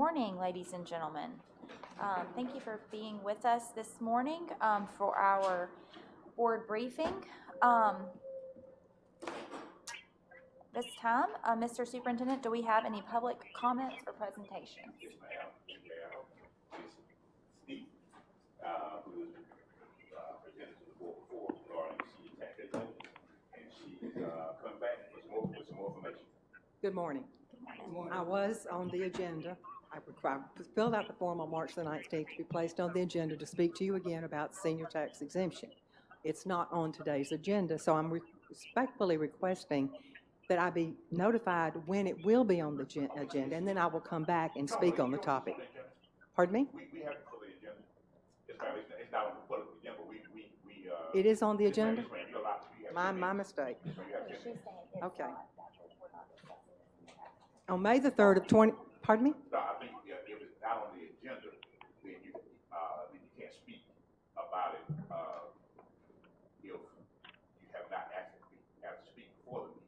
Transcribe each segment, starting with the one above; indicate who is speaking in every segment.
Speaker 1: Morning, ladies and gentlemen. Thank you for being with us this morning for our board briefing. This time, Mr. Superintendent, do we have any public comments or presentations?
Speaker 2: Yes, ma'am. We have Steve, who is presented to the board before regarding the tax exemption, and she's coming back with some more information.
Speaker 3: Good morning. I was on the agenda. I filled out the form on March the 19th to be placed on the agenda to speak to you again about senior tax exemption. It's not on today's agenda, so I'm respectfully requesting that I be notified when it will be on the agenda, and then I will come back and speak on the topic. Pardon me?
Speaker 2: We have it for the agenda. It's not on the public agenda, but
Speaker 3: It is on the agenda?
Speaker 2: Yes,
Speaker 3: My mistake.
Speaker 2: Yes, ma'am, you have 10 minutes.
Speaker 3: Okay. On May the 3rd of 20, pardon me?
Speaker 2: No, I think if it's not on the agenda, then you can't speak about it, if you have not asked to speak before the meeting.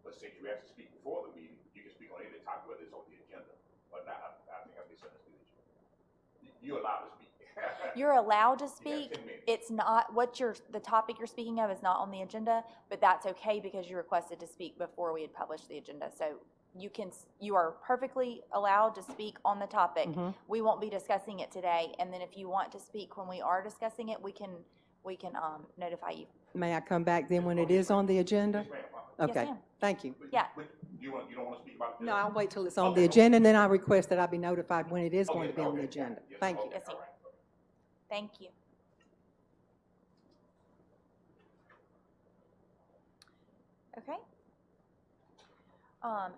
Speaker 2: But since you asked to speak before the meeting, you can speak on any topic, whether it's on the agenda or not. I think I misunderstood you. You're allowed to speak.
Speaker 1: You're allowed to speak.
Speaker 2: 10 minutes.
Speaker 1: It's not the topic you're speaking of is not on the agenda, but that's okay because you requested to speak before we had published the agenda. So you are perfectly allowed to speak on the topic.
Speaker 3: Mm-hmm.
Speaker 1: We won't be discussing it today, and then if you want to speak when we are discussing it, we can notify you.
Speaker 3: May I come back then when it is on the agenda?
Speaker 2: Yes, ma'am.
Speaker 3: Okay,
Speaker 1: ma'am.
Speaker 3: thank you.
Speaker 1: Yeah.
Speaker 2: But you don't want to speak about it?
Speaker 3: No, I'll wait till it's on the agenda, and then I request that I be notified when it is going to be on the
Speaker 2: Okay.
Speaker 3: agenda.
Speaker 2: Yes,
Speaker 3: Thank you.
Speaker 2: okay,
Speaker 1: Yes, ma'am.
Speaker 2: all right.
Speaker 1: Thank you. Okay.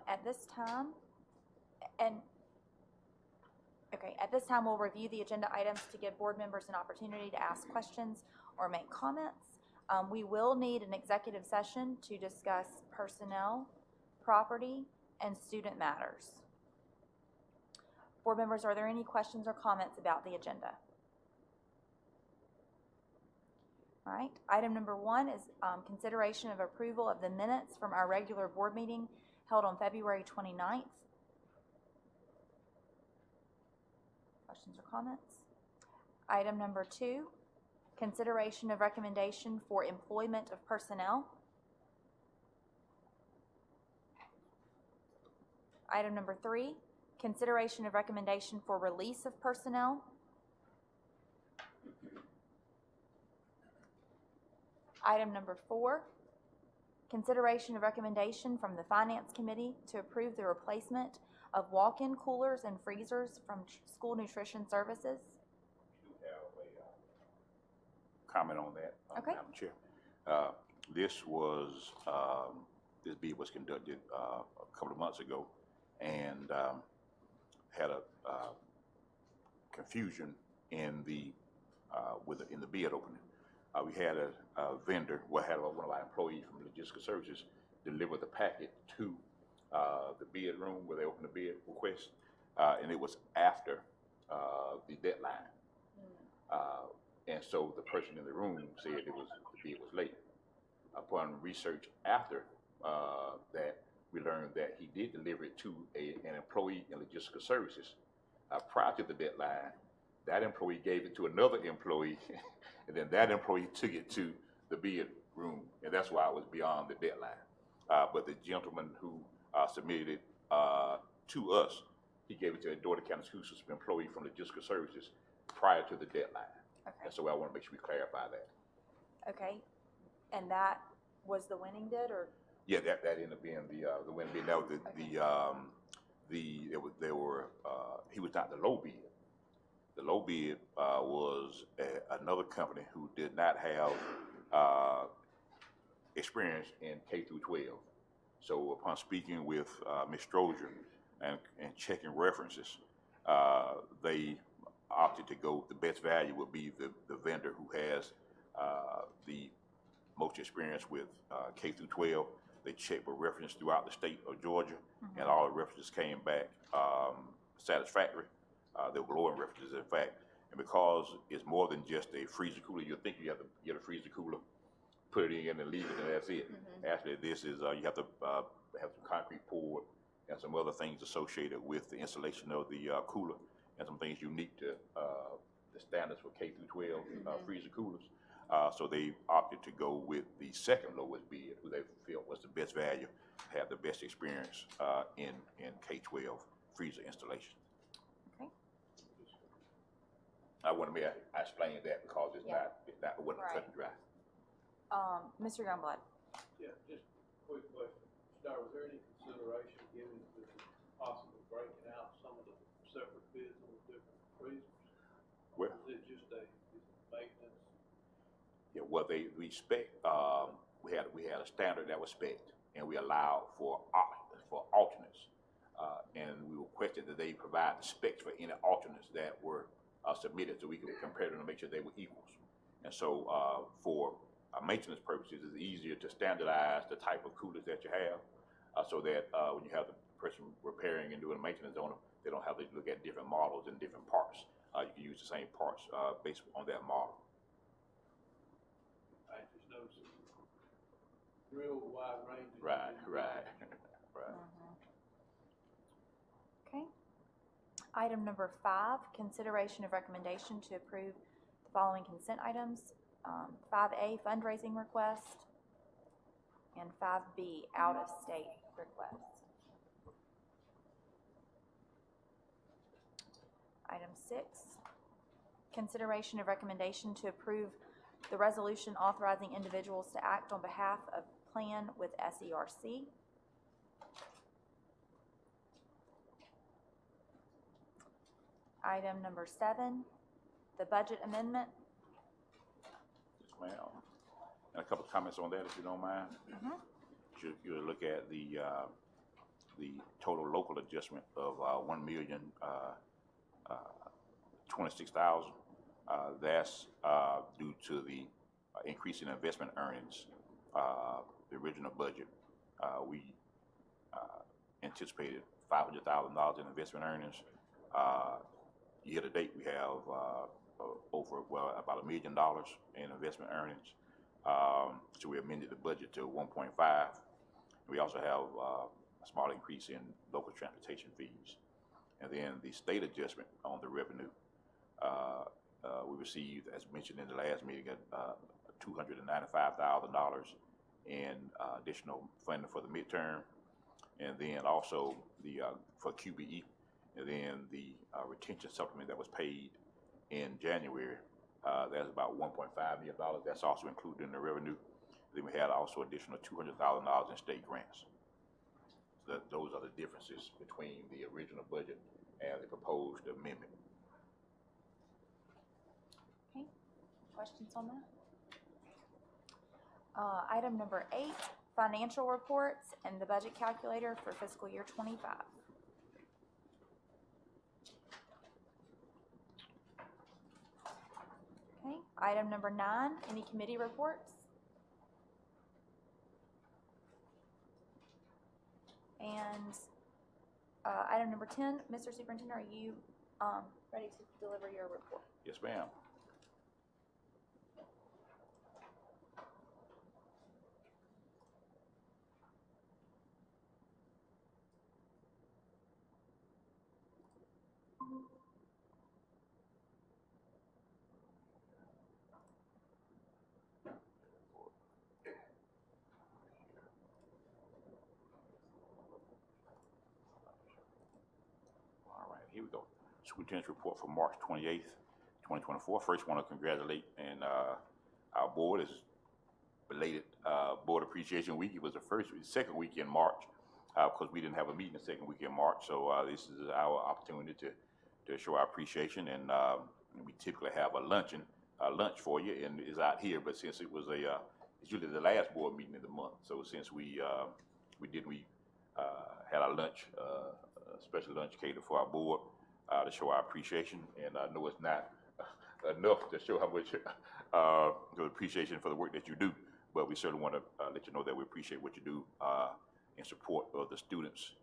Speaker 1: At this time, we'll review the agenda items to give board members an opportunity to ask questions or make comments. We will need an executive session to discuss personnel, property, and student matters. Board members, are there any questions or comments about the agenda? All right, item number 1 is consideration of approval of the minutes from our regular board meeting held on February 29th. Questions or comments? Item number 2, consideration of recommendation for employment of personnel. Item number 3, consideration of recommendation for release of personnel. Item number 4, consideration of recommendation from the Finance Committee to approve the replacement of walk-in coolers and freezers from School Nutrition Services.
Speaker 2: We do have a comment on that,
Speaker 1: Okay.
Speaker 2: Madam Chair. This bid was conducted a couple of months ago, and had a confusion in the bid opening. We had a vendor, one of our employees from Logistical Services, deliver the packet to the bid room where they opened the bid request, and it was after the deadline. And so the person in the room said the bid was late. Upon research after that, we learned that he did deliver it to an employee in Logistical Services prior to the deadline. That employee gave it to another employee, and then that employee took it to the bid room, and that's why it was beyond the deadline. But the gentleman who submitted it to us, he gave it to a Dougherty County School System employee from Logistical Services prior to the deadline.
Speaker 1: Okay.
Speaker 2: And so I want to make sure we clarify that.
Speaker 1: Okay, and that was the winning bid, or?
Speaker 2: Yeah, that ended up being the winning bid. That was he was not the low bid. The low bid was another company who did not have experience in K through 12. So upon speaking with Ms. Strozier and checking references, they opted to go, the best value would be the vendor who has the most experience with K through 12. They checked with references throughout the state of Georgia, and all the references came back satisfactory. They were glowing references, in fact. And because it's more than just a freezer cooler, you think you have to get a freezer cooler, put it in and leave it, and that's it. Actually, this is, you have to have some concrete poured and some other things associated with the installation of the cooler, and some things unique to the standards for K through 12 freezer coolers. So they opted to go with the second lowest bid, who they felt was the best value, have the best experience in K-12 freezer installation.
Speaker 1: Okay.
Speaker 2: I want to make I explained that because it wasn't
Speaker 1: Right.
Speaker 2: cut and dry.
Speaker 1: Mr. Youngblood?
Speaker 4: Yeah, just a quick question. Star, was there any consideration given to possibly breaking out some of the separate bids on the different freezers?
Speaker 2: Well,
Speaker 4: Or is it just a maintenance?
Speaker 2: yeah, well, we spec. We had a standard that was spec'd, and we allowed for alternates, and we requested that they provide the specs for any alternates that were submitted, so we could compare them to make sure they were equals. And so, for maintenance purposes, it's easier to standardize the type of coolers that you have, so that when you have the person repairing and doing maintenance on them, they don't have to look at different models and different parts. You can use the same parts based on that model.
Speaker 4: I just noticed a real wide range.
Speaker 2: Right.
Speaker 1: Okay. Item number 5, consideration of recommendation to approve the following consent items. 5A, fundraising request, and 5B, out-of-state request. Item 6, consideration of recommendation to approve the resolution authorizing individuals to act on behalf of plan with SERC. Item number 7, the budget amendment.
Speaker 2: Yes, ma'am. And a couple of comments on that, if you don't mind. You look at the total local adjustment of $1,026,000. That's due to the increase in investment earnings. The original budget, we anticipated $500,000 in investment earnings. Year to date, we have about $1 million in investment earnings. So we amended the budget to 1.5. We also have a small increase in local transportation fees. And then the state adjustment on the revenue, we received, as mentioned in the last meeting, $295,000 in additional funding for the midterm, and then also the for QBE, and then the retention supplement that was paid in January. That's about $1.5 million. That's also included in the revenue. Then we had also additional $200,000 in state grants. So those are the differences between the original budget and the proposed amendment.
Speaker 1: Okay, questions on that? Item number 8, financial reports and the budget calculator for fiscal year 25. Okay, item number 9, any committee reports? And item number 10, Mr. Superintendent, are you ready to deliver your report?
Speaker 2: Yes, ma'am. All right, here we go. Superintendent's report for March 28th, 2024. First, want to congratulate our board. Is belated Board Appreciation Week. It was the second week in March because we didn't have a meeting the second week in March. So this is our opportunity to show our appreciation, and we typically have a lunch for you, and it's out here. But since it was it's usually the last board meeting of the month, so since we had our lunch, a special lunch catered for our board to show our appreciation. And I know it's not enough to show how much appreciation for the work that you do, but we certainly want to let you know that we appreciate what you do in support of the students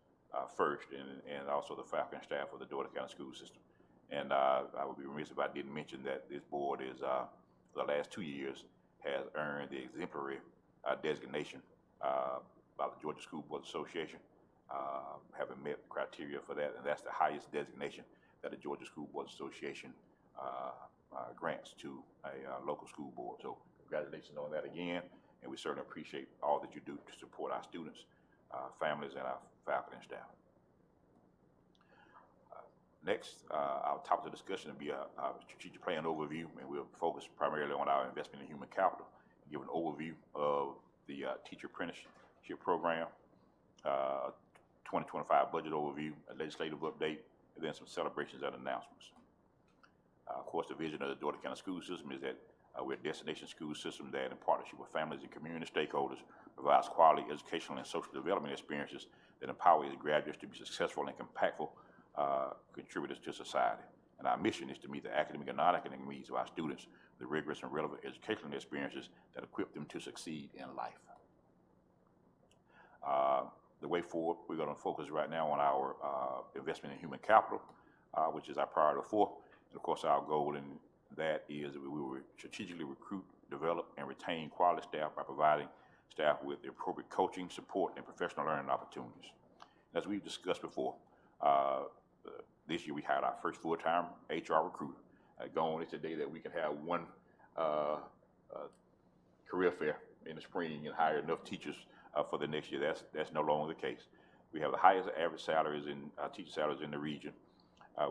Speaker 2: first, and also the faculty and staff of the Dougherty County School System. And I would be remiss if I didn't mention that this board is, for the last 2 years, has earned the exemplary designation by the Georgia School Board Association. having met the criteria for that, and that's the highest designation that the Georgia School Board Association grants to a local school board. So congratulations on that again, and we certainly appreciate all that you do to support our students, families, and our faculty and staff. Next, our topic of discussion will be a strategic plan overview, and we'll focus primarily on our investment in human capital, and give an overview of the teacher apprenticeship program, 2025 budget overview, a legislative update, and then some celebrations and announcements. Of course, the vision of the Dougherty County School System is that we're a destination school system that, in partnership with families and community stakeholders, provides quality educational and social development experiences that empower its graduates to be successful and impactful contributors to society. And our mission is to meet the academic and non-academic needs of our students with rigorous and relevant educational experiences that equip them to succeed in life. The way forward, we're going to focus right now on our investment in human capital, which is our priority 4. And of course, our goal in that is that we will strategically recruit, develop, and retain quality staff by providing staff with the appropriate coaching, support, and professional learning opportunities. As we've discussed before, this year we hired our first full-time HR recruiter. Gone is the day that we can have one career fair in the spring and hire enough teachers for the next year. That's no longer the case. We have the highest average salaries in teacher salaries in the region.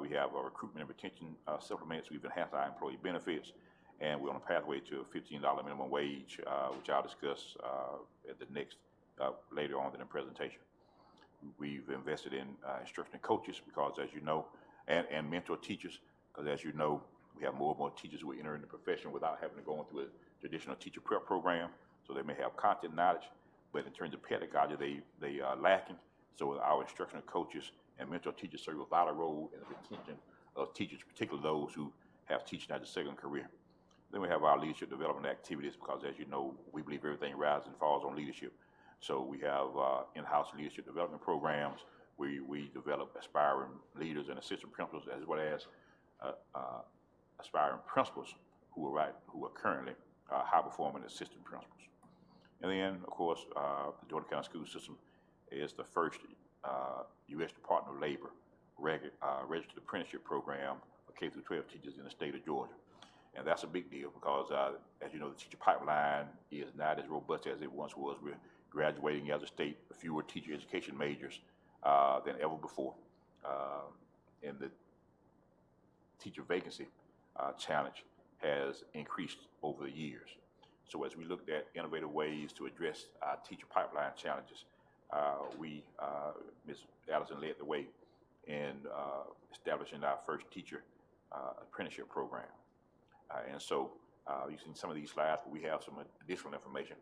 Speaker 2: We have recruitment and retention supplements. We've enhanced our employee benefits, and we're on a pathway to a $15 minimum wage, which I'll discuss at the next later on in the presentation. We've invested in instructional coaches because, as you know, and mentor teachers, because as you know, we have more and more teachers who are entering the profession without having to go through a traditional teacher prep program. So they may have content knowledge, but in terms of pedagogy, they are lacking. So our instructional coaches and mentor teachers serve a vital role in the retention of teachers, particularly those who have teaching as a second career. Then we have our leadership development activities because, as you know, we believe everything rises and falls on leadership. So we have in-house leadership development programs where we develop aspiring leaders and assistant principals, as well as aspiring principals who are currently high-performing assistant principals. And then, of course, the Dougherty County School System is the first U.S. Department of Labor registered apprenticeship program for K-12 teachers in the state of Georgia. And that's a big deal because, as you know, the teacher pipeline is not as robust as it once was. We're graduating as a state fewer teacher education majors than ever before. And the teacher vacancy challenge has increased over the years. So as we looked at innovative ways to address our teacher pipeline challenges, Ms. Allison led the way in establishing our first teacher apprenticeship program. And so you've seen some of these slides, but we have some additional information.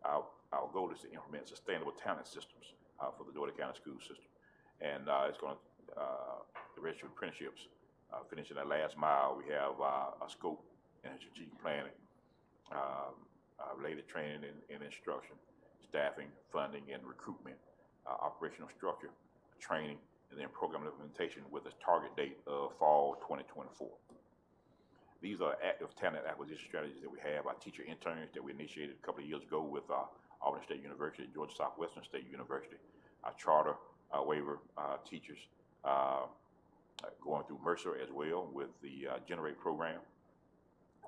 Speaker 2: Our goal is to implement sustainable talent systems for the Dougherty County School System. And it's going to, the registered apprenticeships, finishing that last mile, we have a scope and strategic planning, related training and instruction, staffing, funding, and recruitment, operational structure, training, and then program implementation with a target date of fall 2024. These are active talent acquisition strategies that we have. Our teacher interns that we initiated a couple of years ago with Auburn State University, Georgia Southwestern State University, our charter waiver teachers going through Mercer as well with the Generate program,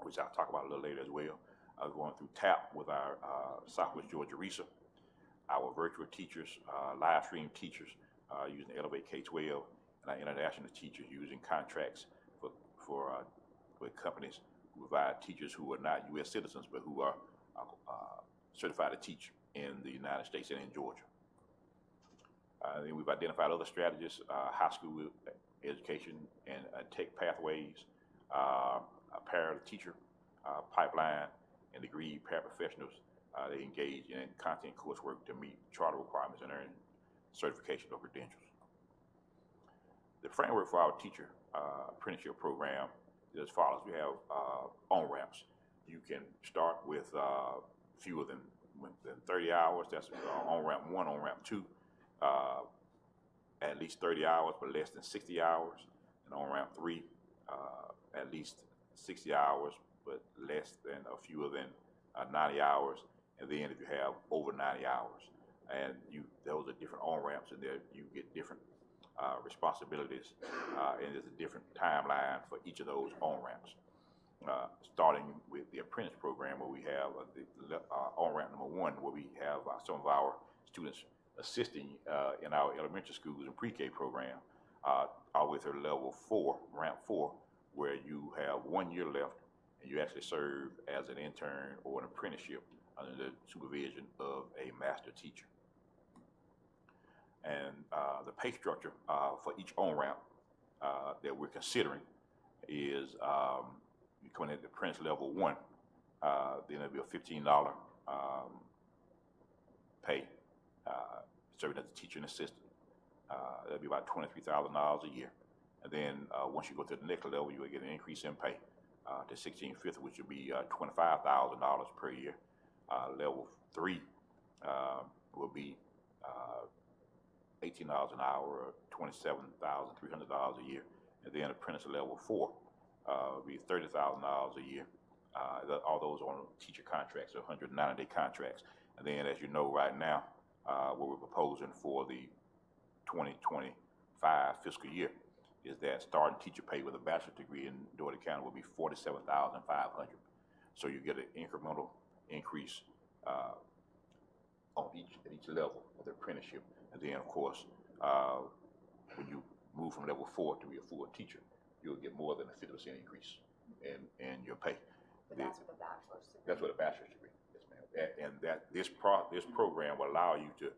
Speaker 2: which I'll talk about a little later as well. Going through TAP with our Southwest Georgia RESA, our virtual teachers, live stream teachers using Elevate K-12, and our international teachers using contracts with companies who provide teachers who are not U.S. citizens, but who are certified to teach in the United States and in Georgia. Then we've identified other strategies, high school education and tech pathways, a parallel teacher pipeline, and degree paraprofessionals. They engage in content coursework to meet charter requirements and earn certification or credentials. The framework for our teacher apprenticeship program is as follows. We have on-ramps. You can start with fewer than 30 hours. That's on-ramp 1, on-ramp 2. At least 30 hours, but less than 60 hours. And on-ramp 3, at least 60 hours, but less than or fewer than 90 hours. And then if you have over 90 hours. and those are different on-ramps, and there you get different responsibilities, and there's a different timeline for each of those on-ramps. Starting with the apprentice program, where we have the on-ramp number 1, where we have some of our students assisting in our elementary schools and pre-K program, all the way through level 4, ramp 4, where you have 1 year left, and you actually serve as an intern or an apprenticeship under the supervision of a master teacher. And the pay structure for each on-ramp that we're considering is you come in at the apprentice level 1, then it'll be a $15 pay, serving as a teacher and assistant. That'll be about $23,000 a year. And then once you go to the next level, you will get an increase in pay to $16.50, which would be $25,000 per year. Level 3 will be $18 an hour, or $27,300 a year. And then apprentice level 4 will be $30,000 a year. All those on teacher contracts, 190-day contracts. And then, as you know, right now, what we're proposing for the 2025 fiscal year is that starting teacher pay with a bachelor's degree in Dougherty County will be $47,500. So you get an incremental increase on at each level of the apprenticeship. And then, of course, when you move from level 4 to be a full teacher, you'll get more than a 50% increase in your pay.
Speaker 1: But that's with a bachelor's degree.
Speaker 2: That's with a bachelor's degree, yes, ma'am. And that this program will allow you to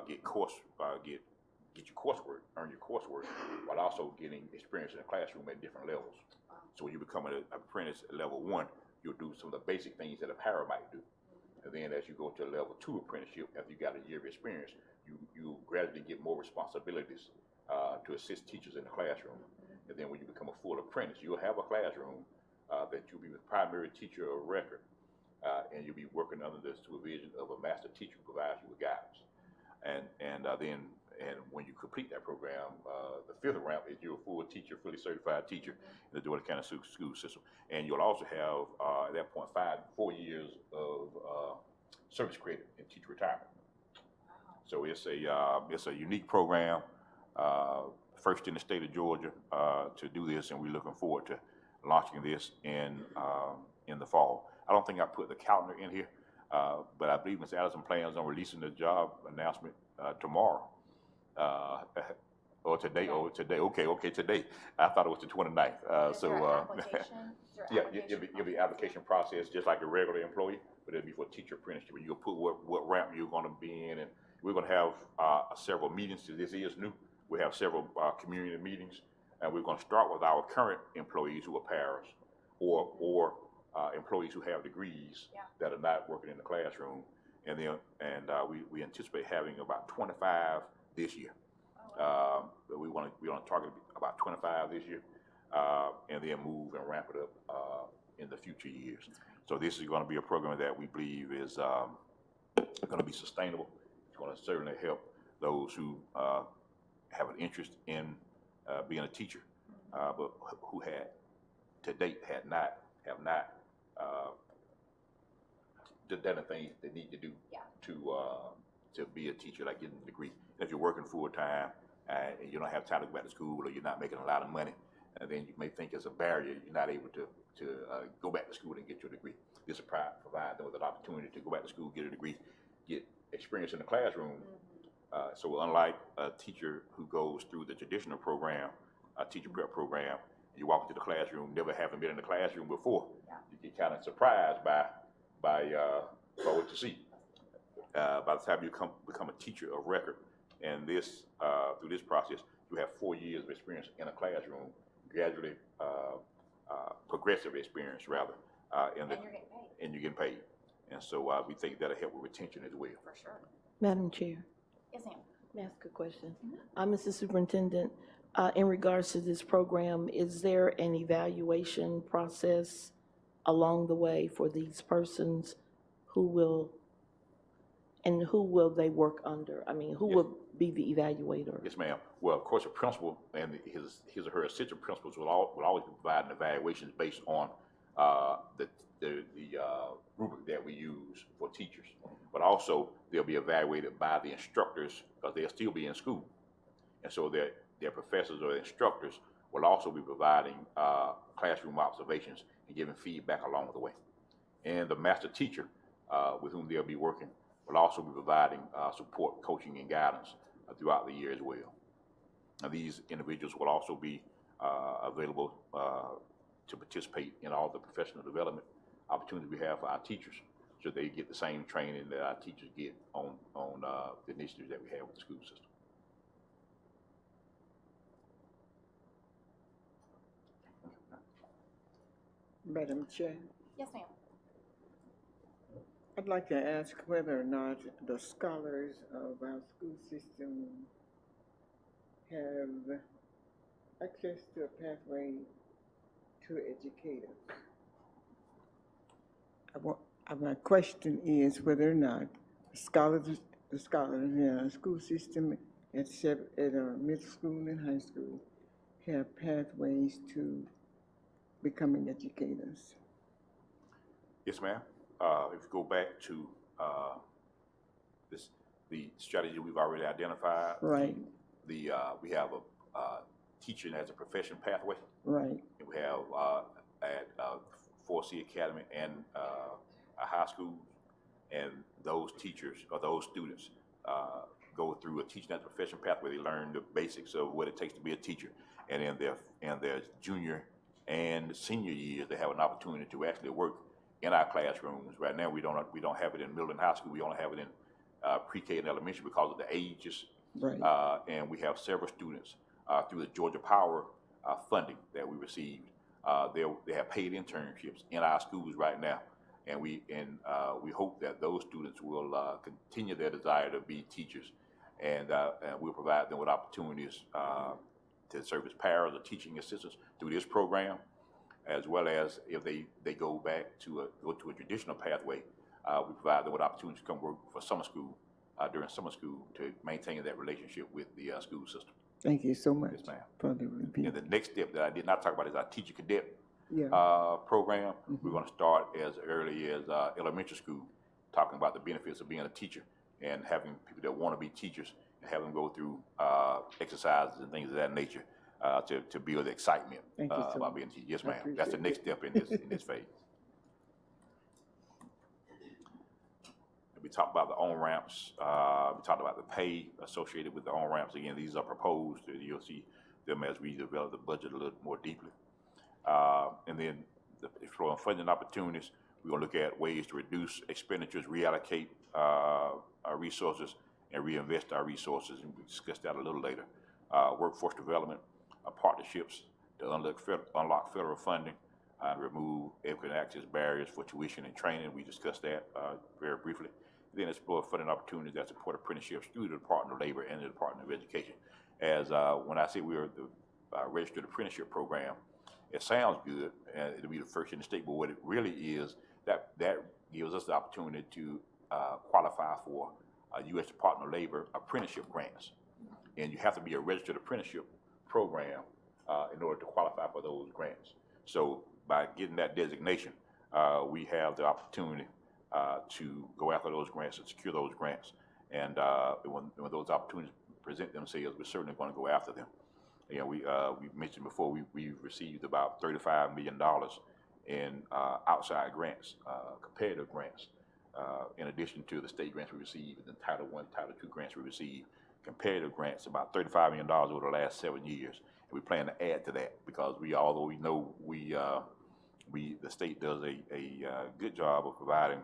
Speaker 2: get your coursework, earn your coursework, while also getting experience in the classroom at different levels. So when you become an apprentice at level 1, you'll do some of the basic things that a para might do. And then as you go to a level 2 apprenticeship, after you got a year of experience, you gradually get more responsibilities to assist teachers in the classroom. And then when you become a full apprentice, you'll have a classroom that you'll be the primary teacher of record, and you'll be working under the supervision of a master teacher who provides you with guidance. And when you complete that program, the 5th ramp is you're a full teacher, fully certified teacher in the Dougherty County school system. And you'll also have, at that point, 4 years of service credit in teacher retirement. So it's a unique program, first in the state of Georgia to do this, and we're looking forward to launching this in the fall. I don't think I put the calendar in here, but I believe Ms. Allison plans on releasing the job announcement tomorrow. Or today, okay, today. I thought it was the 29th.
Speaker 1: Is there an application?
Speaker 2: Yeah, it'll be application process just like a regular employee, but it'll be for teacher apprenticeship. You'll put what ramp you're going to be in, and we're going to have several meetings. This is new. We have several community meetings, and we're going to start with our current employees who are paras, or employees who have degrees that are not working in the classroom, and then we anticipate having about 25 this year. We want to target about 25 this year, and then move and ramp it up in the future years. So this is going to be a program that we believe is going to be sustainable. It's going to certainly help those who have an interest in being a teacher, but who to date have not done the things they need to do to be a teacher, like getting a degree. If you're working full time and you don't have time to go back to school, or you're not making a lot of money, and then you may think it's a barrier, you're not able to go back to school and get your degree. This will provide them with an opportunity to go back to school, get a degree, get experience in the classroom. So unlike a teacher who goes through the traditional program, a teacher prep program, you walk into the classroom, never having been in the classroom before, you get kind of surprised by what you see. By the time you become a teacher of record, and this through this process, you have 4 years of experience in a classroom, gradually progressive experience rather, and you're getting paid. And so we think that'll help with retention as well.
Speaker 1: For sure.
Speaker 5: Madam Chair,
Speaker 1: Yes, ma'am.
Speaker 5: may I ask a question? Mr. Superintendent, in regards to this program, is there an evaluation process along the way for these persons? Who will they work under? I mean, who will be the evaluator?
Speaker 2: Yes, ma'am. Well, of course, a principal and his or her assistant principals will always be providing evaluations based on the rubric that we use for teachers. But also, they'll be evaluated by the instructors because they'll still be in school. And so their professors or instructors will also be providing classroom observations and giving feedback along the way. And the master teacher with whom they'll be working will also be providing support, coaching, and guidance throughout the year as well. Now, these individuals will also be available to participate in all the professional development opportunities we have for our teachers, so they get the same training that our teachers get on the initiatives that we have with the school system.
Speaker 6: Madam Chair,
Speaker 1: Yes, ma'am.
Speaker 6: I'd like to ask whether or not the scholars of our school system have access to a pathway to educators. My question is whether or not the scholars in our school system at middle school and high school have pathways to becoming educators.
Speaker 2: Yes, ma'am. If you go back to the strategy we've already identified,
Speaker 6: Right.
Speaker 2: we have a teaching as a profession pathway.
Speaker 6: Right.
Speaker 2: And we have at 4C Academy and a high school, and those teachers or those students go through a teaching as a profession pathway. They learn the basics of what it takes to be a teacher, and in their junior and senior years, they have an opportunity to actually work in our classrooms. Right now, we don't have it in middle and high school. We only have it in pre-K and elementary because of the ages.
Speaker 6: Right.
Speaker 2: And we have several students through the Georgia Power funding that we received. They have paid internships in our schools right now, and we hope that those students will continue their desire to be teachers, and we'll provide them with opportunities to serve as paras or teaching assistants through this program, as well as if they go back to a traditional pathway, we provide them with opportunities to come work for summer school during summer school to maintain that relationship with the school system.
Speaker 6: Thank you so much.
Speaker 2: Yes, ma'am.
Speaker 6: For the review.
Speaker 2: And the next step that I did not talk about is our teacher cadet
Speaker 6: Yeah.
Speaker 2: program. We're going to start as early as elementary school, talking about the benefits of being a teacher and having people that want to be teachers and have them go through exercises and things of that nature to build excitement
Speaker 6: Thank you so
Speaker 2: about
Speaker 6: much.
Speaker 2: being a teacher. Yes,
Speaker 6: I
Speaker 2: ma'am. That's the
Speaker 6: appreciate
Speaker 2: next
Speaker 6: it.
Speaker 2: step in this phase. We talked about the on-ramps. We talked about the pay associated with the on-ramps. Again, these are proposed. You'll see them as we develop the budget a little more deeply. And then exploring funding opportunities. We're going to look at ways to reduce expenditures, reallocate our resources, and reinvest our resources. And we'll discuss that a little later. Workforce development, partnerships to unlock federal funding, and remove equity access barriers for tuition and training. We discussed that very briefly. Then explore funding opportunities that support apprenticeships through the Department of Labor and the Department of Education. As when I say we are the registered apprenticeship program, it sounds good, and it'll be the first in the state, but what it really is, that gives us the opportunity to qualify for U.S. Department of Labor apprenticeship grants. And you have to be a registered apprenticeship program in order to qualify for those grants. So by getting that designation, we have the opportunity to go after those grants and secure those grants. And when those opportunities present themselves, we're certainly going to go after them. You know, we mentioned before we've received about $35 million in outside grants, competitive grants, in addition to the state grants we received and the Title I, Title II grants we received. Competitive grants, about $35 million over the last 7 years. And we plan to add to that because although we know the state does a good job of providing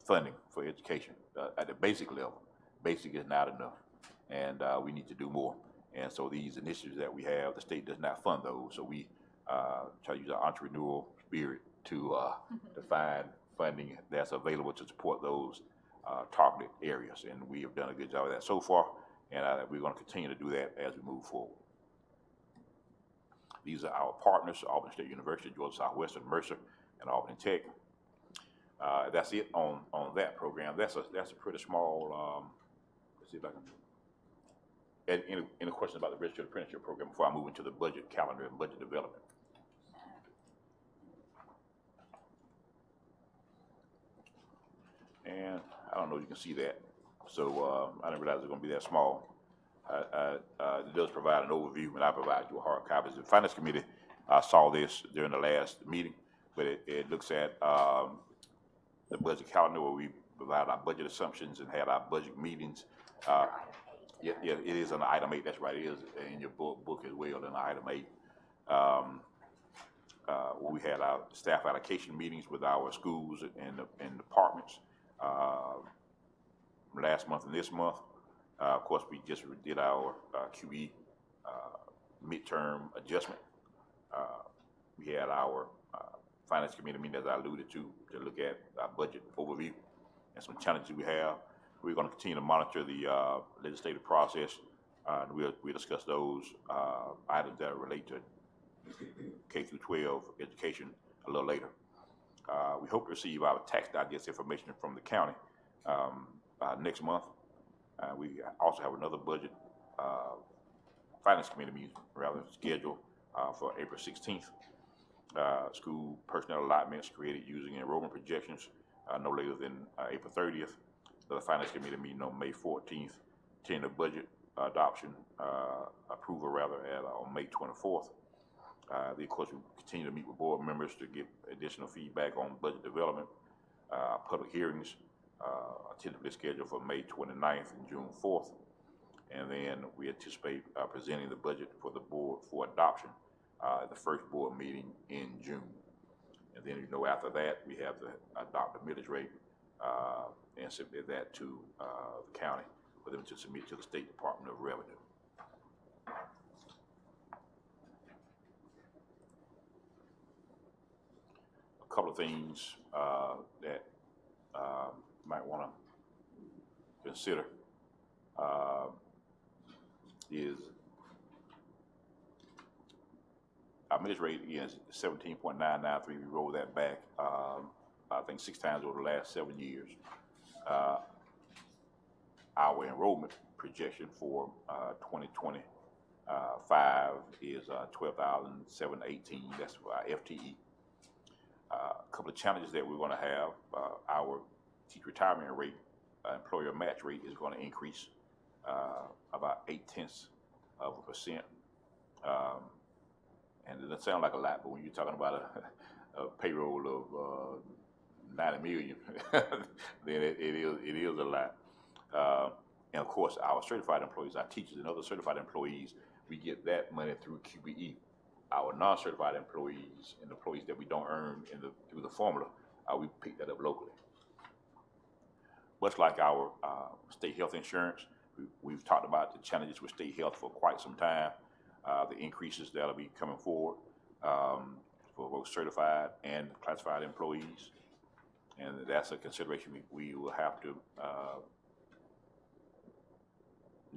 Speaker 2: funding for education at the basic level. Basic is not enough, and we need to do more. And so these initiatives that we have, the state does not fund those. So we try to use our entrepreneurial spirit to find funding that's available to support those targeted areas. And we have done a good job of that so far, and we're going to continue to do that as we move forward. These are our partners: Albany State University, Georgia Southwestern, Mercer, and Albany Tech. That's it on that program. That's a pretty small. Let's see if I can. Any questions about the registered apprenticeship program before I move into the budget calendar and budget development? And I don't know if you can see that. So I didn't realize it was going to be that small. It does provide an overview, and I provide you a hard copy. The Finance Committee saw this during the last meeting, but it looks at the budget calendar where we provide our budget assumptions and had our budget meetings. Yeah, it is on item 8. That's right. It is in your book as well in item 8. We had our staff allocation meetings with our schools and departments last month and this month. Of course, we just did our QE midterm adjustment. We had our Finance Committee meeting, as I alluded to look at our budget overview and some challenges we have. We're going to continue to monitor the legislative process. And we'll discuss those items that relate to K through 12 education a little later. We hope to receive our tax digest information from the county next month. We also have another budget Finance Committee meeting scheduled for April 16th. School personnel allotments created using enrollment projections no later than April 30th. The Finance Committee meeting on May 14th. Tentative budget adoption approval on May 24th. Of course, we continue to meet with board members to get additional feedback on budget development. Public hearings tentatively scheduled for May 29th and June 4th. And then we anticipate presenting the budget for the board for adoption at the first board meeting in June. And then, after that, we have to adopt the millage rate and submit that to the county for them to submit to the State Department of Revenue. A couple of things that might want to consider is our millage rate is 17.993. We rolled that back, I think 6 times over the last 7 years. Our enrollment projection for 2025 is 12,718. That's for our FTE. A couple of challenges that we're going to have. Our teacher retirement rate, employer match rate, is going to increase about 0.8%. And it doesn't sound like a lot, but when you're talking about a payroll of 90 million, then it is a lot. And of course, our certified employees, our teachers and other certified employees, we get that money through QBE. Our non-certified employees and employees that we don't earn through the formula, we pick that up locally. Much like our state health insurance, we've talked about the challenges with state health for quite some time. The increases that'll be coming forward for both certified and classified employees. And that's a consideration we will have to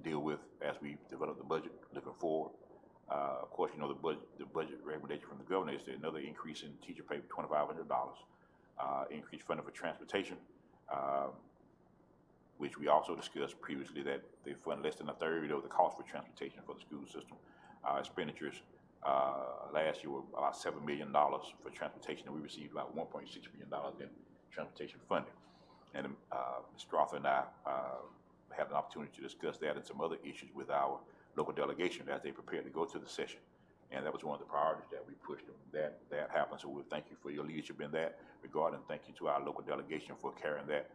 Speaker 2: deal with as we develop the budget looking forward. Of course, the budget recommendation from the governor is another increase in teacher pay for $2,500, increased funding for transportation, which we also discussed previously that they fund less than a third of the cost for transportation for the school system. Our expenditures last year were about $7 million for transportation, and we received about $1.6 million in transportation funding. And Ms. Strother and I had an opportunity to discuss that and some other issues with our local delegation as they prepared to go to the session. And that was one of the priorities that we pushed them. That happened. So we thank you for your leadership in that regard, and thank you to our local delegation for carrying that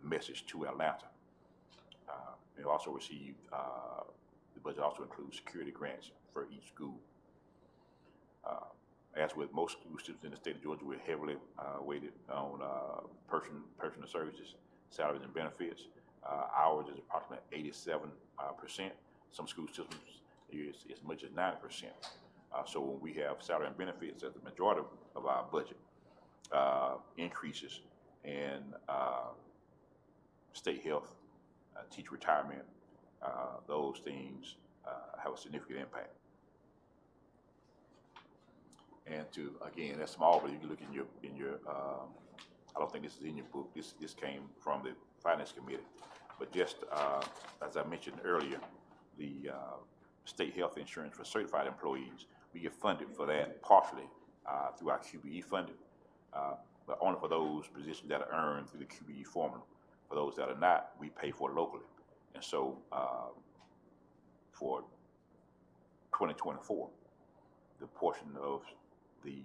Speaker 2: message to Atlanta. We also received, the budget also includes security grants for each school. As with most school systems in the state of Georgia, we're heavily weighted on personal services, salaries and benefits. Ours is approximately 87%. Some school systems is as much as 90%. So when we have salary and benefits as the majority of our budget increases, and state health, teacher retirement, those things have a significant impact. And again, that's small, but you can look in your I don't think this is in your book. This came from the Finance Committee. But just as I mentioned earlier, the state health insurance for certified employees, we get funded for that partially through our QBE funding. but only for those positions that are earned through the QBE formula. For those that are not, we pay for locally. And so for 2024, the portion of the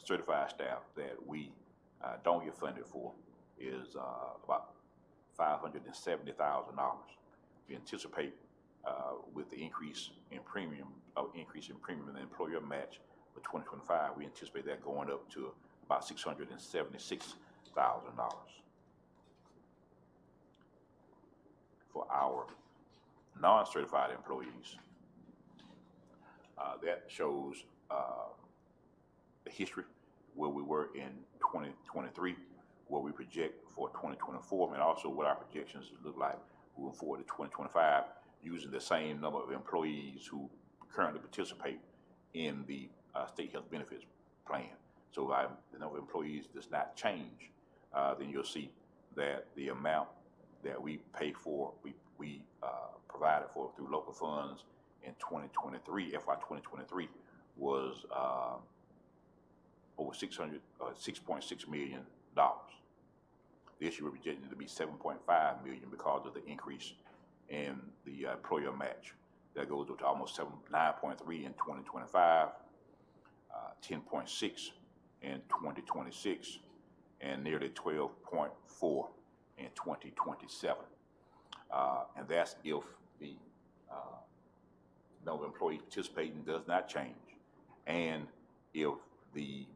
Speaker 2: certified staff that we don't get funded for is about $570,000. We anticipate with the increase in premium in the employer match for 2025, we anticipate that going up to about $676,000. For our non-certified employees, that shows the history where we were in 2023, what we project for 2024, and also what our projections look like moving forward to 2025, using the same number of employees who currently participate in the state health benefits plan. So if the number of employees does not change, then you'll see that the amount that we pay for, we provided for through local funds in 2023, FY 2023, was over $6.6 million. This year we're projecting to be $7.5 million because of the increase in the employer match. That goes up to almost 9.3 in 2025, 10.6 in 2026, and nearly 12.4 in 2027. And that's if the number of employees participating does not change, and if the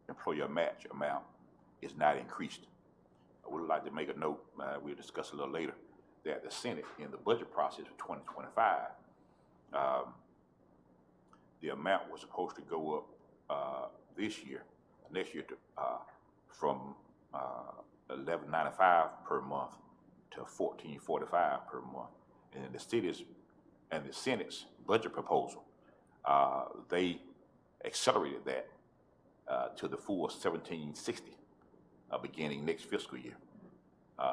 Speaker 2: employer match amount is not increased. I would like to make a note, we'll discuss a little later, that the Senate in the budget process for 2025, the amount was supposed to go up next year to from $11.95 per month to $14.45 per month. And the Senate's budget proposal, they accelerated that to the full $17.60 beginning next fiscal year.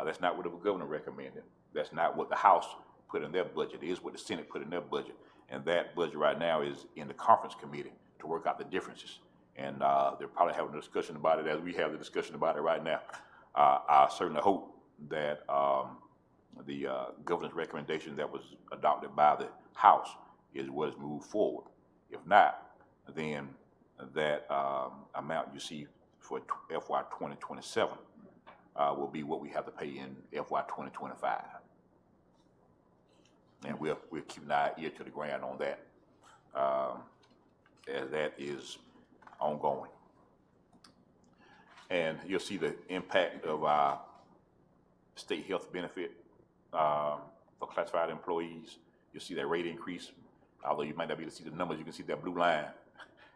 Speaker 2: That's not what the governor recommended. That's not what the House put in their budget. It is what the Senate put in their budget. And that budget right now is in the conference committee to work out the differences. And they're probably having a discussion about it as we have the discussion about it right now. I certainly hope that the governor's recommendation that was adopted by the House is what is moved forward. If not, then that amount you see for FY 2027 will be what we have to pay in FY 2025. And we're keeping our ear to the ground on that, as that is ongoing. And you'll see the impact of our state health benefit for classified employees. You'll see that rate increase. Although you might not be able to see the numbers, you can see that blue line,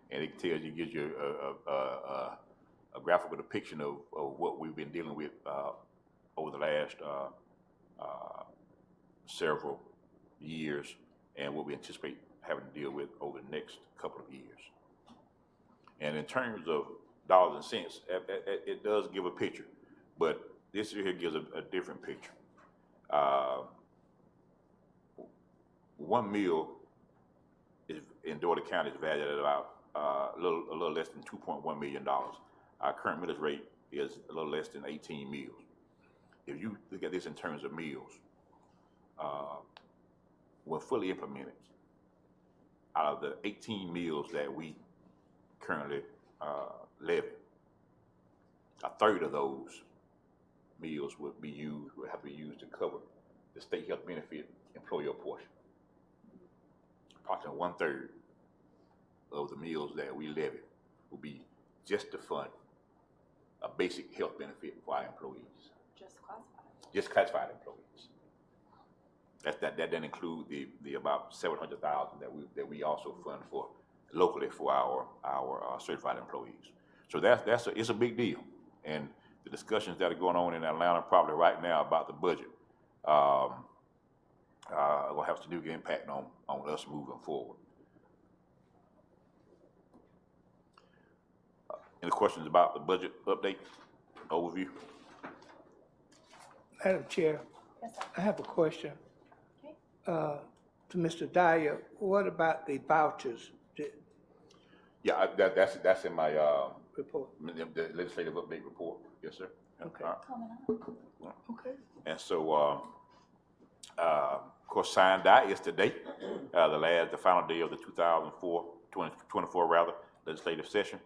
Speaker 2: and it tells you, gives you a graphical depiction of what we've been dealing with over the last several years, and what we anticipate having to deal with over the next couple of years. And in terms of dollars and cents, it does give a picture, but this here gives a different picture. One meal is in Dougherty County is valued at about a little less than $2.1 million. Our current millage rate is a little less than 18 meals. If you look at this in terms of meals, when fully implemented, out of the 18 meals that we currently levy, a third of those meals would have to be used to cover the state health benefit employer portion. Approximately 1/3 of the meals that we levy will be just to fund a basic health benefit for our employees.
Speaker 1: Just classified.
Speaker 2: Just classified employees. That doesn't include the about $700,000 that we also fund for locally for our certified employees. So it's a big deal, and the discussions that are going on in Atlanta probably right now about the budget will have a significant impact on us moving forward. Any questions about the budget update overview?
Speaker 7: Madam Chair,
Speaker 1: Yes, sir.
Speaker 7: I have a question
Speaker 1: Okay.
Speaker 7: to Mr. Dyer. What about the vouchers?
Speaker 2: Yeah, that's in my
Speaker 7: report.
Speaker 2: The legislative update report, yes, sir.
Speaker 7: Okay.
Speaker 2: All right.
Speaker 1: Coming up.
Speaker 7: Okay.
Speaker 2: And so, of course, sign die is today, the final day of the 2024 rather, legislative session.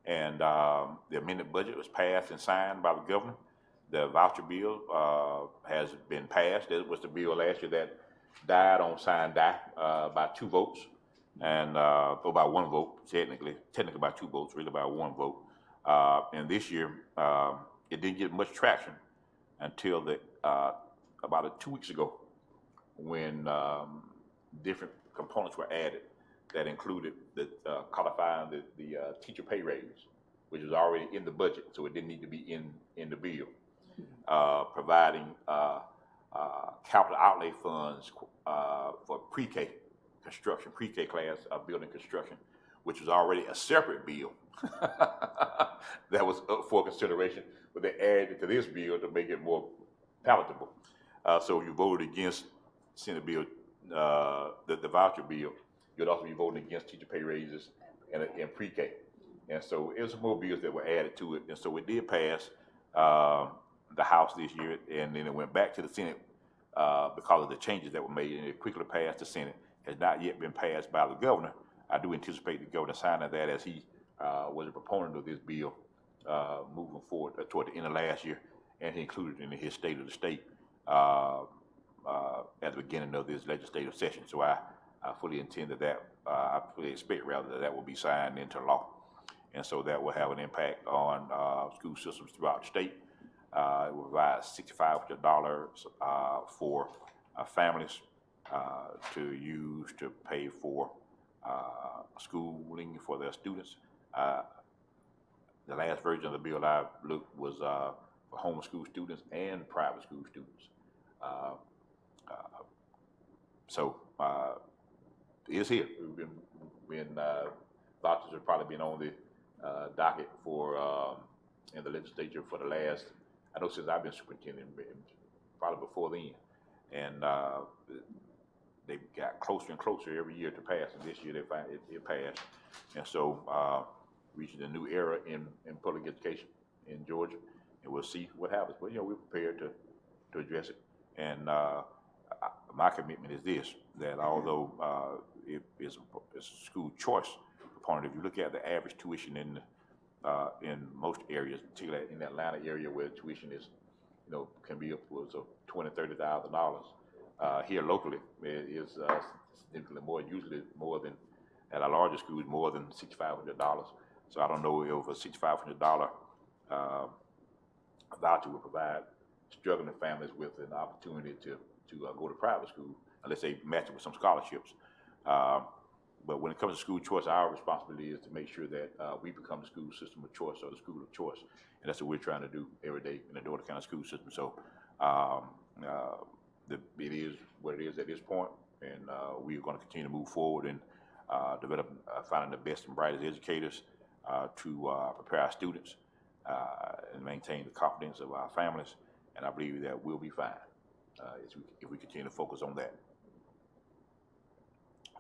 Speaker 2: And the amended budget was passed and signed by the governor. The voucher bill has been passed. It was the bill last year that died on sign die by 2 votes, and or by 1 vote, technically by 2 votes, really by 1 vote. And this year, it didn't get much traction until about 2 weeks ago, when different components were added that included the codifying the teacher pay raise, which was already in the budget, so it didn't need to be in the bill. Providing capital outlay funds for pre-K construction, pre-K class building construction, which was already a separate bill that was up for consideration, but they added it to this bill to make it more palatable. So you voted against Senate bill, the voucher bill. You'd also be voting against teacher pay raises and pre-K. And so it was some more bills that were added to it. And so it did pass the House this year, and then it went back to the Senate because of the changes that were made, and it quickly passed the Senate. Has not yet been passed by the governor. I do anticipate the governor signing that, as he was a proponent of this bill moving forward toward the end of last year, and he included it in his State of the State at the beginning of this legislative session. So I fully intend I fully expect rather that will be signed into law. And so that will have an impact on school systems throughout the state. It will provide $6,500 for families to use to pay for schooling for their students. The last version of the bill I looked was for homeschool students and private school students. So it's here. Vouchers have probably been on the docket for in the legislature for the last, I know since I've been superintendent, probably before then. And they got closer and closer every year to pass, and this year they find it passed. And so reaching a new era in public education in Georgia, and we'll see what happens. But we're prepared to address it. And my commitment is this: that although it is a school choice component, if you look at the average tuition in most areas, particularly in the Atlanta area where tuition is, can be upwards of $20,000-$30,000. Here locally, it is significantly more, usually more than at our larger schools, more than $6,500. So I don't know if a $6,500 voucher would provide struggling families with an opportunity to go to private school, unless they match it with some scholarships. But when it comes to school choice, our responsibility is to make sure that we become the school system of choice, or the school of choice. And that's what we're trying to do every day in the Dougherty County school system. So it is what it is at this point, and we're going to continue to move forward and develop, finding the best and brightest educators to prepare our students and maintain the confidence of our families. And I believe that we'll be fine if we continue to focus on that.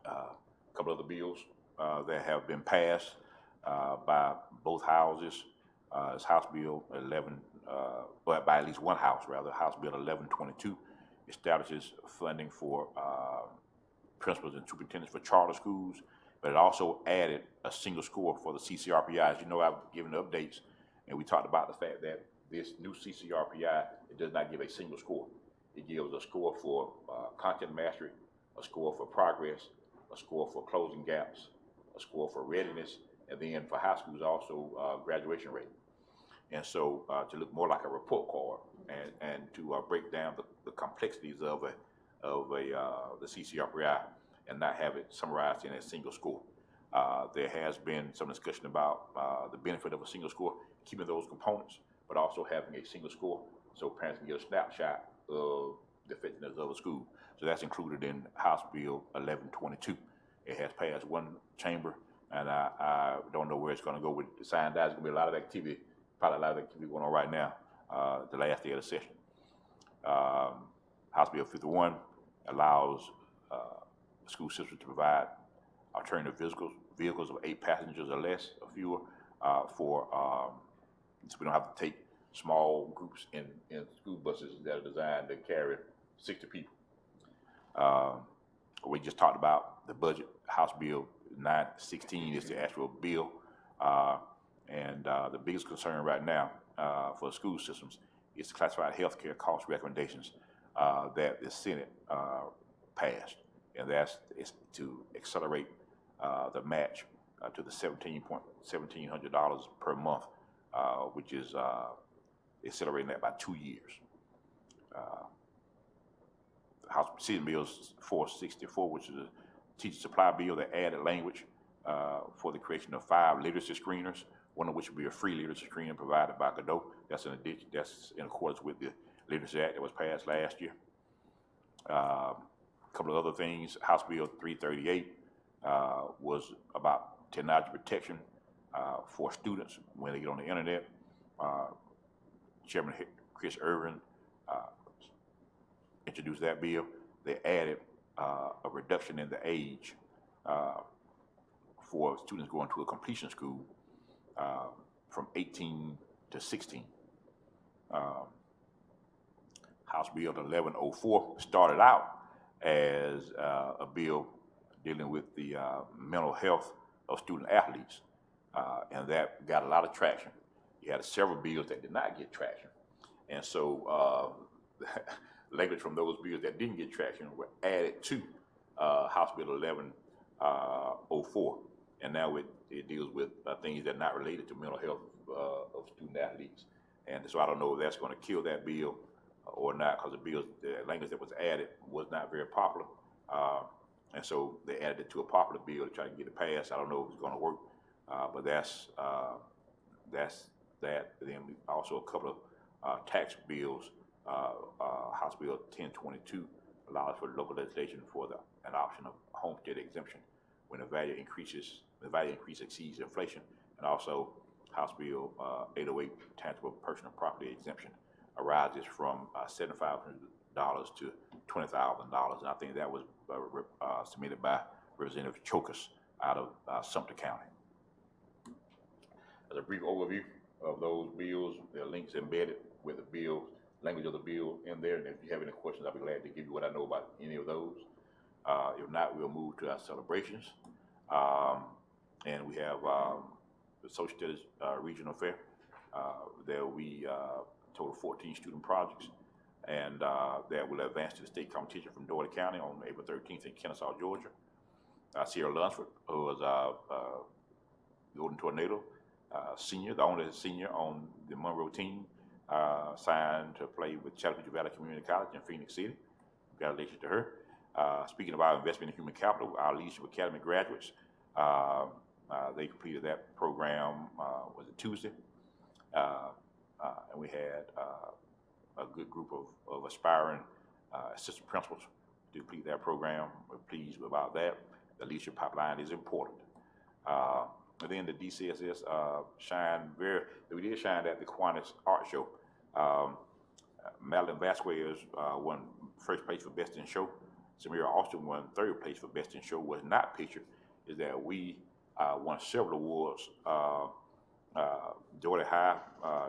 Speaker 2: A couple other bills that have been passed by both houses. It's House Bill 11, but by at least one house, rather. House Bill 1122 establishes funding for principals and superintendents for charter schools, but it also added a single score for the CCRPI. As you know, I've given updates, and we talked about the fact that this new CCRPI, it does not give a single score. It gives a score for content mastery, a score for progress, a score for closing gaps, a score for readiness, and then for high schools also graduation rate. And so to look more like a report card and to break down the complexities of the CCRPI and not have it summarized in a single score. There has been some discussion about the benefit of a single score, keeping those components, but also having a single score so parents can get a snapshot of the effectiveness of a school. So that's included in House Bill 1122. It has passed one chamber, and I don't know where it's going to go with the sign. There's going to be a lot of activity, probably a lot of activity going on right now, the last day of the session. House Bill 51 allows school systems to provide alternative vehicles of 8 passengers or less or fewer so we don't have to take small groups in school buses that are designed to carry 60 people. We just talked about the budget. House Bill 916 is the actual bill. And the biggest concern right now for school systems is the classified healthcare cost recommendations that the Senate passed. And that's to accelerate the match to the $1,700 per month, which is accelerating that by 2 years. House Senate Bill 464, which is a teacher supply bill that added language for the creation of 5 literacy screeners, one of which will be a free literacy screener provided by Godot. That's in accordance with the Literacy Act that was passed last year. A couple of other things. House Bill 338 was about technology protection for students when they get on the internet. Chairman Chris Irvin introduced that bill. They added a reduction in the age for students going to a completion school from 18 to 16. House Bill 1104 started out as a bill dealing with the mental health of student athletes, and that got a lot of traction. You had several bills that did not get traction, and so language from those bills that didn't get traction were added to House Bill 1104, and now it deals with things that are not related to mental health of student athletes. And so I don't know if that's going to kill that bill or not, because the language that was added was not very popular. And so they added it to a popular bill to try to get it passed. I don't know if it's going to work, but that's that. Then also a couple of tax bills. House Bill 1022 allows for local legislation for an option of homestead exemption when the value increase exceeds inflation, and also House Bill 808 tangible personal property exemption arises from $7,500 to $20,000, and I think that was submitted by Representative Chokas out of Sumter County. As a brief overview of those bills, there are links embedded with the bill, language of the bill in there, and if you have any questions, I'll be glad to give you what I know about any of those. If not, we'll move to our celebrations. And we have the Social Studies Regional Fair. There we total 14 student projects, and that will advance to the state competition from Dougherty County on April 13th in Kennesaw, Georgia. Sierra Lunsford, who was Golden Tornado senior, the only senior on the Monroe team, signed to play with Chattahoochee Valley Community College in Phoenix City. Congratulations to her. Speaking of our investment in human capital, our Leadership Academy graduates, they completed that program, was it Tuesday? And we had a good group of aspiring assistant principals to complete that program. We're pleased about that. The leadership pipeline is important. And then the DCSS we did shine at the Kiwanis Art Show. Madeline Vasquez won first place for Best in Show. Samira Austin won third place for Best in Show. Was not pictured is that we won several awards. Dougherty High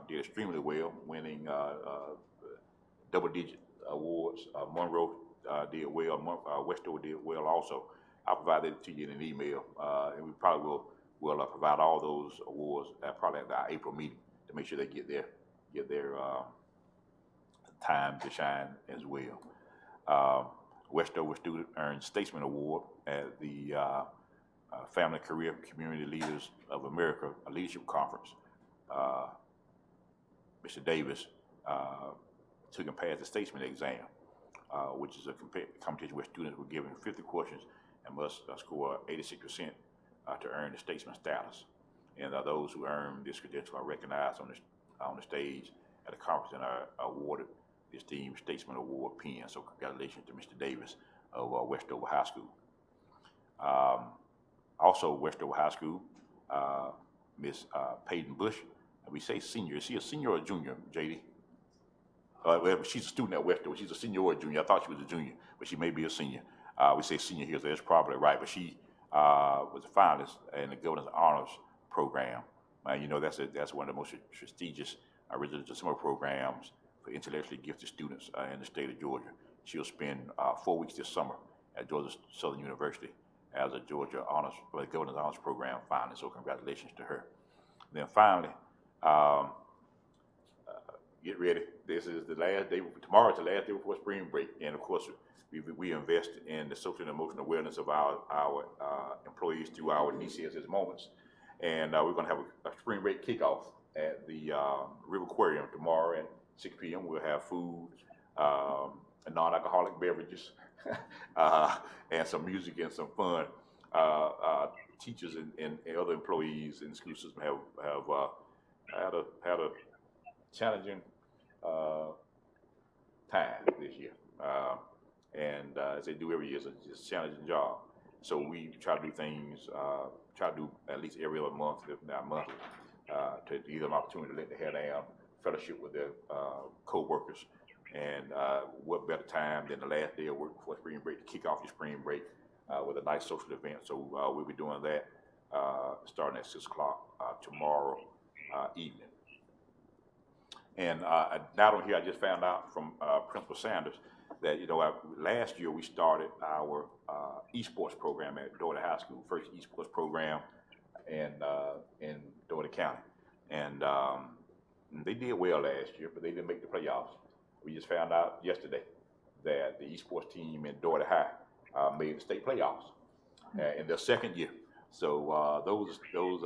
Speaker 2: did extremely well, winning double-digit awards. Monroe did well. Westover did well also. I'll provide that to you in an email, and we probably will provide all those awards probably at our April meeting to make sure they get their time to shine as well. Westover student earned Statesman Award at the Family Career Community Leaders of America Leadership Conference. Mr. Davis took and passed the Statesman exam, which is a competition where students were given 50 questions and must score 86% to earn the Statesman status. And those who earn this credential are recognized on the stage at the conference and are awarded the esteemed Statesman Award pin. So congratulations to Mr. Davis of Westover High School. Also Westover High School, Miss Peyton Bush. We say senior. Is she a senior or a junior, JD? Well, she's a student at Westover. She's a senior or a junior. I thought she was a junior, but she may be a senior. We say senior here, so that's probably right. But she was a finalist in the Governor's Honors Program You know, that's one of the most prestigious residential summer programs for intellectually gifted students in the state of Georgia. She'll spend 4 weeks this summer at Georgia Southern University as a Georgia Honors, Governor's Honors Program finalist. So congratulations to her. Then finally, get ready. This is the last day. Tomorrow is the last day before spring break, and of course, we invest in the social and emotional awareness of our employees through our DCSS moments, and we're going to have a spring break kickoff at the River Aquarium tomorrow at 6 p.m. We'll have food, non-alcoholic beverages, and some music and some fun. Teachers and other employees in the school system have had a challenging time this year, and as they do every year, it's a challenging job. So we try to do things, try to do at least every other month, if not monthly, to give them an opportunity to let their hair down, fellowship with their co-workers, and what better time than the last day of work before spring break to kick off your spring break with a nice social event. So we'll be doing that starting at 6 o'clock tomorrow evening. And not on here, I just found out from Principal Sanders that, you know, last year we started our esports program at Dougherty High School, first esports program in Dougherty County. And they did well last year, but they didn't make the playoffs. We just found out yesterday that the esports team in Dougherty High made the state playoffs in their second year. So those students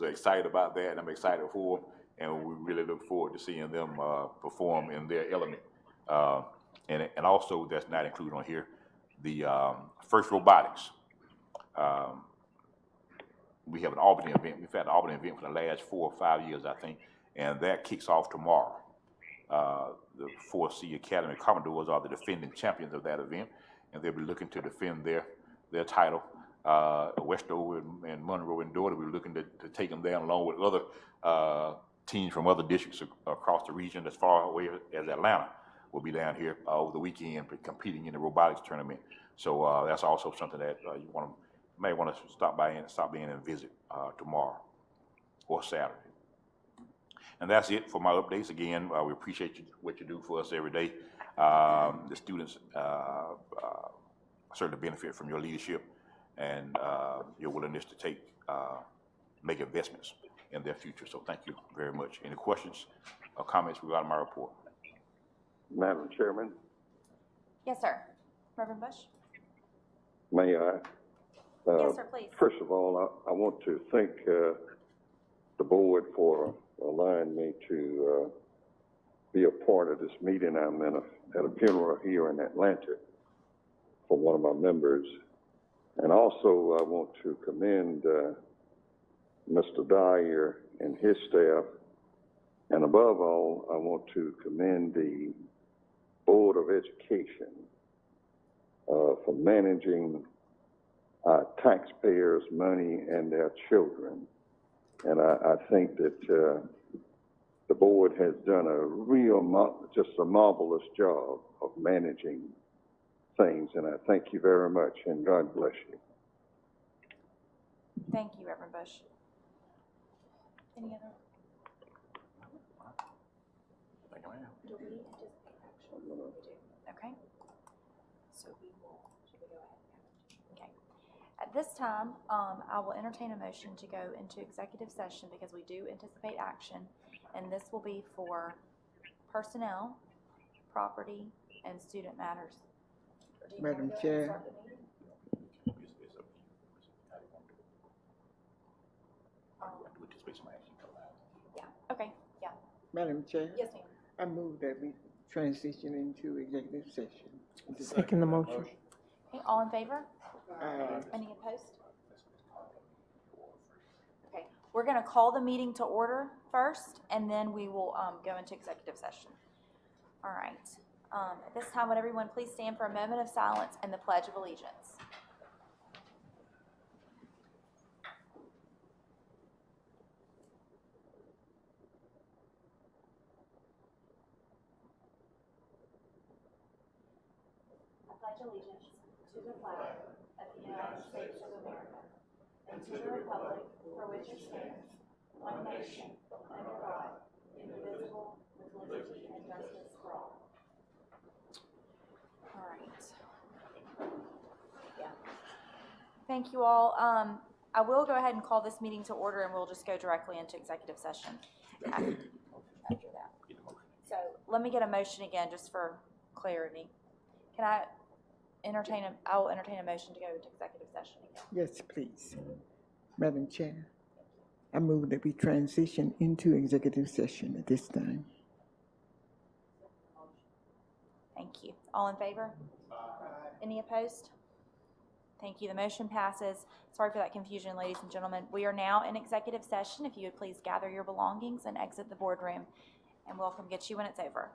Speaker 2: are excited about that, and I'm excited for them. And we really look forward to seeing them perform in their element. And also, that's not included on here, the First Robotics. We have an Albany event. We've had an Albany event for the last 4 or 5 years, I think, and that kicks off tomorrow. The 4C Academy Commodores are the defending champions of that event, and they'll be looking to defend their title. Westover and Monroe and Dougherty, we're looking to take them down along with other teams from other districts across the region as far away as Atlanta will be down here over the weekend competing in the robotics tournament. So that's also something that you may want to stop in and visit tomorrow or Saturday. And that's it for my updates. Again, we appreciate what you do for us every day. The students certainly benefit from your leadership and your willingness to make investments in their future. So thank you very much. Any questions or comments regarding my report?
Speaker 8: Madam Chairman,
Speaker 1: Yes, sir. Reverend Bush?
Speaker 8: may I?
Speaker 1: Yes, sir, please.
Speaker 8: First of all, I want to thank the board for allowing me to be a part of this meeting. I'm at a funeral here in Atlanta for one of my members. And also, I want to commend Mr. Dyer and his staff. And above all, I want to commend the Board of Education for managing our taxpayers' money and their children. And I think that the board has done just a marvelous job of managing things. And I thank you very much, and God bless you.
Speaker 1: Thank you, Reverend Bush. Any other?
Speaker 2: Thank you, ma'am.
Speaker 1: Do we anticipate action? We do. Okay. So should we go ahead? Okay. At this time, I will entertain a motion to go into executive session because we do anticipate action, and this will be for personnel, property, and student matters. Do you
Speaker 6: Madam
Speaker 1: want to go ahead and
Speaker 6: Chair.
Speaker 1: start the meeting?
Speaker 2: It's up to you. How do you want to do it? We anticipate some action coming out.
Speaker 1: Yeah, okay, yeah.
Speaker 6: Madam Chair,
Speaker 1: Yes, ma'am.
Speaker 6: I move that we transition into executive session.
Speaker 5: Second the motion.
Speaker 1: Okay, all in favor?
Speaker 6: Aye.
Speaker 1: Any opposed? Okay, we're gonna call the meeting to order first, and then we will go into executive session. All right. At this time, would everyone please stand for a moment of silence and the Pledge of Allegiance? I pledge allegiance to the flag of the United States of America and to the republic for which it stands, one nation, under God, indivisible, with liberty and justice for all. All right. Yeah. Thank you all. I will go ahead and call this meeting to order, and we'll just go directly into executive session after that. So let me get a motion again, just for clarity. Can I I'll entertain a motion to go into executive session again.
Speaker 6: Yes, please. Madam Chair, I move that we transition into executive session at this time.
Speaker 1: Thank you. All in favor? Any opposed? Thank you. The motion passes. Sorry for that confusion, ladies and gentlemen. We are now in executive session. If you would please gather your belongings and exit the boardroom, and we'll come get you when it's over.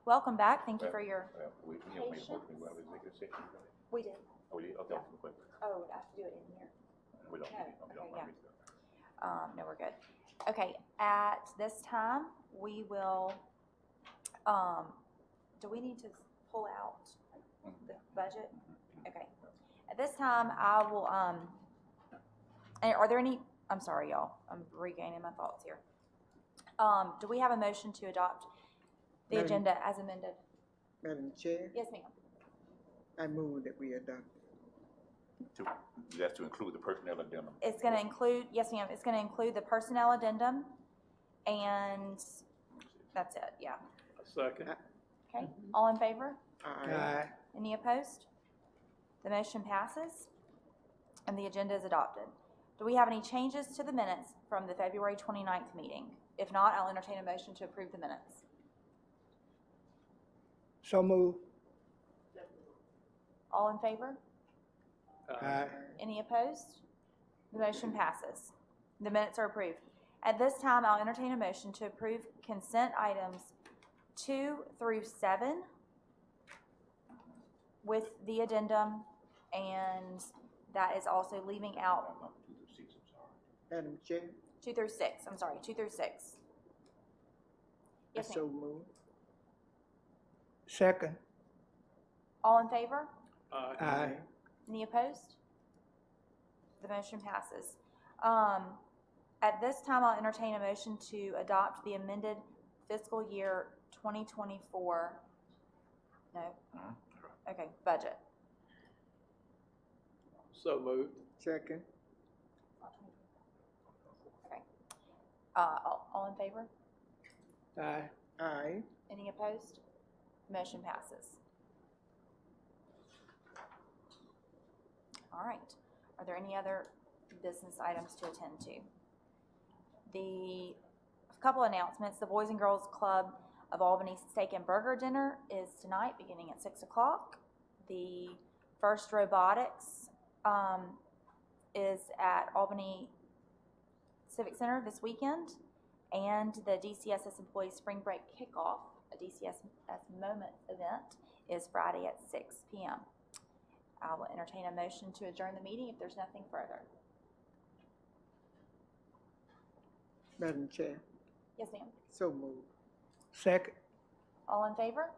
Speaker 1: welcome back. Thank you for your,
Speaker 2: We don't make a motion, we have executive session.
Speaker 1: we did.
Speaker 2: Oh, we did? Okay, quick.
Speaker 1: Oh, I have to do it in here.
Speaker 2: We don't,
Speaker 1: No,
Speaker 2: we don't,
Speaker 1: okay, no, we're good. Okay, at this time, we will, do we need to pull out the budget? Okay. At this time, I will, and are there any, I'm sorry, y'all, I'm regaining my thoughts here. Do we have a motion to adopt the
Speaker 6: Madam-
Speaker 1: agenda as amended?
Speaker 6: Madam Chair,
Speaker 1: Yes, ma'am.
Speaker 6: I move that we adopt.
Speaker 2: That's to include the personnel addendum.
Speaker 1: It's gonna include, yes, ma'am, it's gonna include the personnel addendum, and that's it, yeah.
Speaker 4: A second.
Speaker 1: Okay, all in favor?
Speaker 7: Aye.
Speaker 1: Any opposed? The motion passes, and the agenda is adopted. Do we have any changes to the minutes from the February 29th meeting? If not, I'll entertain a motion to approve the minutes.
Speaker 7: So move.
Speaker 1: All in favor?
Speaker 7: Aye.
Speaker 1: Any opposed? The motion passes. The minutes are approved. At this time, I'll entertain a motion to approve consent items 2 through 7 with the addendum, and that is also leaving out
Speaker 2: 2 through 6, I'm sorry.
Speaker 6: Madam Chair,
Speaker 1: 2 through 6. I'm sorry, 2 through 6.
Speaker 6: I
Speaker 1: Yes,
Speaker 6: so
Speaker 1: ma'am.
Speaker 6: move.
Speaker 7: Second.
Speaker 1: All in favor?
Speaker 7: Aye.
Speaker 1: Any opposed? The motion passes. At this time, I'll entertain a motion to adopt the amended fiscal year 2024, no, okay, budget.
Speaker 4: So moved.
Speaker 6: Second.
Speaker 1: Okay. All in favor?
Speaker 7: Aye.
Speaker 6: Aye.
Speaker 1: Any opposed? Motion passes. All right. Are there any other business items to attend to? A couple announcements. The Boys and Girls Club of Albany Steak and Burger Dinner is tonight, beginning at 6 o'clock. The First Robotics is at Albany Civic Center this weekend, and the DCSS Employee Spring Break Kickoff, a DCSS Moment event, is Friday at 6 p.m. I will entertain a motion to adjourn the meeting if there's nothing further.
Speaker 6: Madam Chair,
Speaker 1: Yes, ma'am.
Speaker 6: so move.
Speaker 7: Second.
Speaker 1: All in favor?